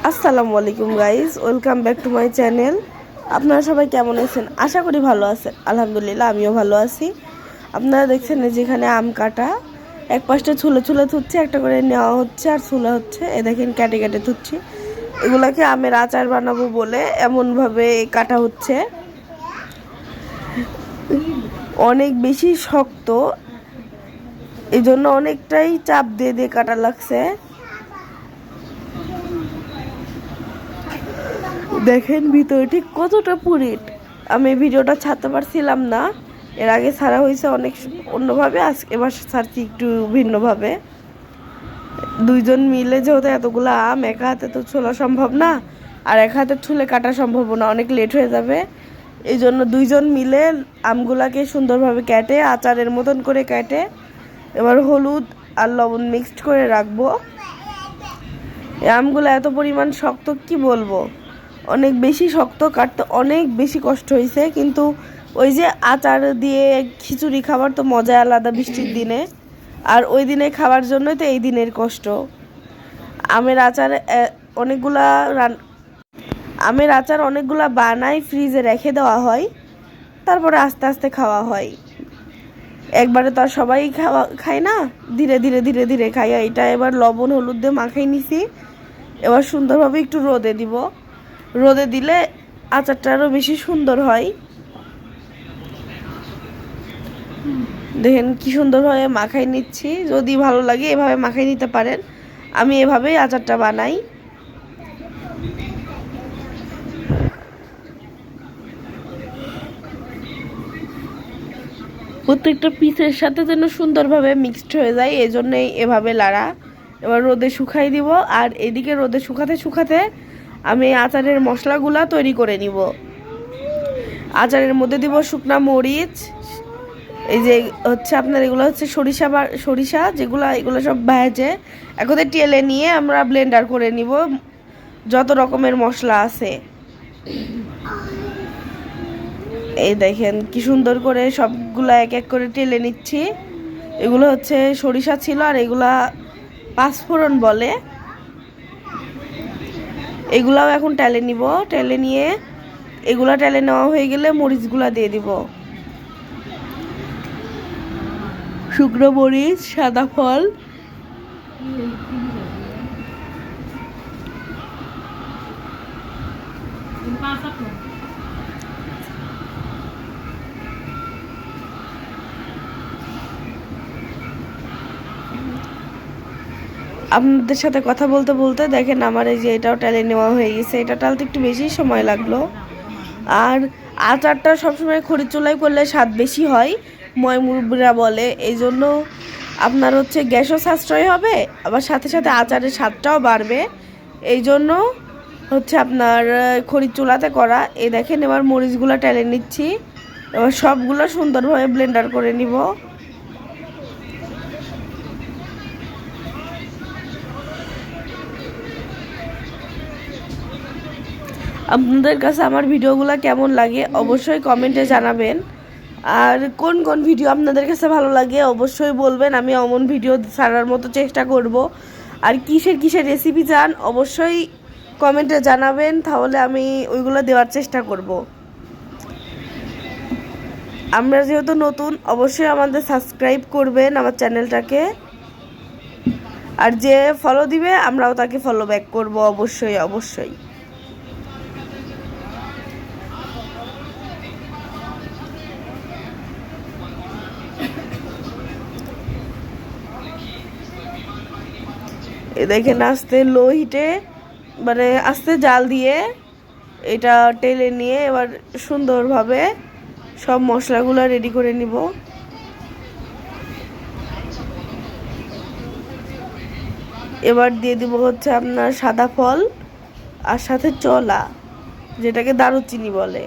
আসসালামু আলাইকুম guys, welcome back to my channel. আপনারা সবাই কেমন আছেন? আশা করি ভালো আছেন। আলহামদুলিল্লাহ, আমিও ভালো আছি। আপনারা দেখছেন যেখানে আম কাটা, এক পাশটা ছুলে ছুলে থুচ্ছে, একটা করে নেওয়া হচ্ছে আর ছুলে হচ্ছে। এ দেখেন কেটে কেটে থুচ্ছি। এগুলাকে আমের আচার বানাবো বলে এমনভাবে কাটা হচ্ছে। অনেক বেশি শক্ত, এই জন্য অনেকটাই চাপ দিয়ে দিয়ে কাটা লাগছে। দেখেন ভিতরে ঠিক কতটা পুরিট। আমি ভিডিওটা ছাড়তে পারছিলাম না, এর আগে ছাড়া হয়েছে অনেক অন্যভাবে, আজকে এবার ছাড়ছি একটু ভিন্নভাবে। দুইজন মিলে যেহেতু এতগুলো আম একা হাতে তো ছোলা সম্ভব না, আর এক হাতে ছুলে কাটা সম্ভব না, অনেক লেট হয়ে যাবে। এই জন্য দুইজন মিলে আমগুলাকে সুন্দরভাবে কেটে আচারের মতন করে কেটে এবার হলুদ আর লবণ মিক্সড করে রাখবো। এই আমগুলো এত পরিমাণ শক্ত কি বলবো, অনেক বেশি শক্ত, কাটতে অনেক বেশি কষ্ট হয়েছে। কিন্তু ওই যে আচার দিয়ে খিচুড়ি খাবার তো মজা আলাদা বৃষ্টির দিনে, আর ওই দিনে খাওয়ার জন্যই তো এই দিনের কষ্ট। আমের আচার অনেকগুলা আমের আচার অনেকগুলা বানায় ফ্রিজে রেখে দেওয়া হয়, তারপরে আস্তে আস্তে খাওয়া হয়। একবারে তো আর সবাই খায় না, ধীরে ধীরে ধীরে ধীরে খাই। এটা এবার লবণ হলুদ দিয়ে মাখাই নিছি, এবার সুন্দরভাবে একটু রোদে দিব। রোদে দিলে আচারটা আরও বেশি সুন্দর হয়। দেখেন কি সুন্দরভাবে মাখাই নিচ্ছি। যদি ভালো লাগে এভাবে মাখাই নিতে পারেন, আমি এভাবেই আচারটা বানাই। প্রত্যেকটা পিসের সাথে যেন সুন্দরভাবে মিক্সড হয়ে যায়, এই জন্যই এভাবে লাড়া। এবার রোদে শুকাই দিব, আর এদিকে রোদে শুকাতে শুকাতে আমি আচারের মশলাগুলা তৈরি করে নিব। আচারের মধ্যে দিব শুকনা মরিচ, এই যে হচ্ছে আপনার এগুলো হচ্ছে সরিষা যেগুলো, এগুলো সব ভেজে একসাথে টেলে নিয়ে আমরা ব্লেন্ডার করে নিব যত রকমের মশলা আছে। এই দেখেন কি সুন্দর করে সবগুলা এক এক করে টেলে নিচ্ছি। এগুলো হচ্ছে সরিষা ছিল, আর এগুলা পাঁচফোড়ন বলে। এগুলাও এখন টেলে নিব। টেলে নিয়ে এগুলা টেলে নেওয়া হয়ে গেলে মরিচগুলা দিয়ে দিব। শুকনো মরিচ, সাদা ফল, আপনাদের সাথে কথা বলতে বলতে দেখেন আমার এই যে এটাও টেলে নেওয়া হয়ে গেছে। এটা টালতে একটু বেশি সময় লাগলো। আর আচারটা সবসময় খড়ির চুলায় করলে স্বাদ বেশি হয়, মুরব্বিরা বলে। এই জন্য আপনার হচ্ছে গ্যাসও সাশ্রয় হবে, আবার সাথে সাথে আচারের স্বাদটাও বাড়বে। এই জন্য হচ্ছে আপনার খড়ির চুলাতে করা। এই দেখেন এবার মরিচগুলো টেলে নিচ্ছি, এবার সবগুলো সুন্দরভাবে ব্লেন্ডার করে নিব। আপনাদের কাছে আমার ভিডিওগুলো কেমন লাগে অবশ্যই কমেন্টে জানাবেন, আর কোন কোন ভিডিও আপনাদের কাছে ভালো লাগে অবশ্যই বলবেন। আমি অমন ভিডিও ছাড়ার মতো চেষ্টা করব। আর কিসের কিসের রেসিপি চান অবশ্যই কমেন্টে জানাবেন, তাহলে আমি ওইগুলো দেওয়ার চেষ্টা করব। আমরা যেহেতু নতুন, অবশ্যই আমাদের সাবস্ক্রাইব করবেন আমার চ্যানেলটাকে, আর যে ফলো দিবে আমরাও তাকে ফলো ব্যাক করব অবশ্যই অবশ্যই। এ দেখেন আস্তে লো হিটে, মানে আস্তে জাল দিয়ে এটা টেলে নিয়ে এবার সুন্দরভাবে সব মশলাগুলো রেডি করে নিব। এবার দিয়ে দিব হচ্ছে আপনার সাদা ফল, আর সাথে চলা, যেটাকে দারুচিনি বলে।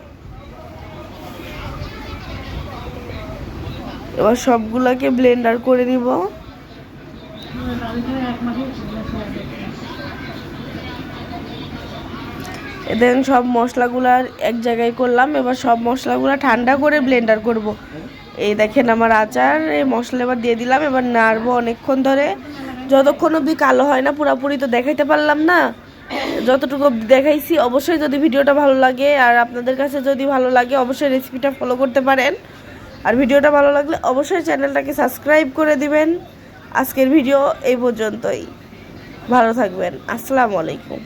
এবার সবগুলাকে ব্লেন্ডার করে নিব। দেখেন সব মশলাগুলার এক জায়গায় করলাম, এবার সব মশলাগুলো ঠান্ডা করে ব্লেন্ডার করব। এই দেখেন আমার আচার, এই মশলা এবার দিয়ে দিলাম। এবার নাড়বো অনেকক্ষণ ধরে, যতক্ষণ অবধি কালো হয় না। পুরোপুরি তো দেখাইতে পারলাম না, যতটুকু দেখাইছি। অবশ্যই যদি ভিডিওটা ভালো লাগে আর আপনাদের কাছে যদি ভালো লাগে অবশ্যই রেসিপিটা ফলো করতে পারেন। আর ভিডিওটা ভালো লাগলে অবশ্যই চ্যানেলটাকে সাবস্ক্রাইব করে দিবেন। আজকের ভিডিও এই পর্যন্তই। ভালো থাকবেন। আসসালামু আলাইকুম।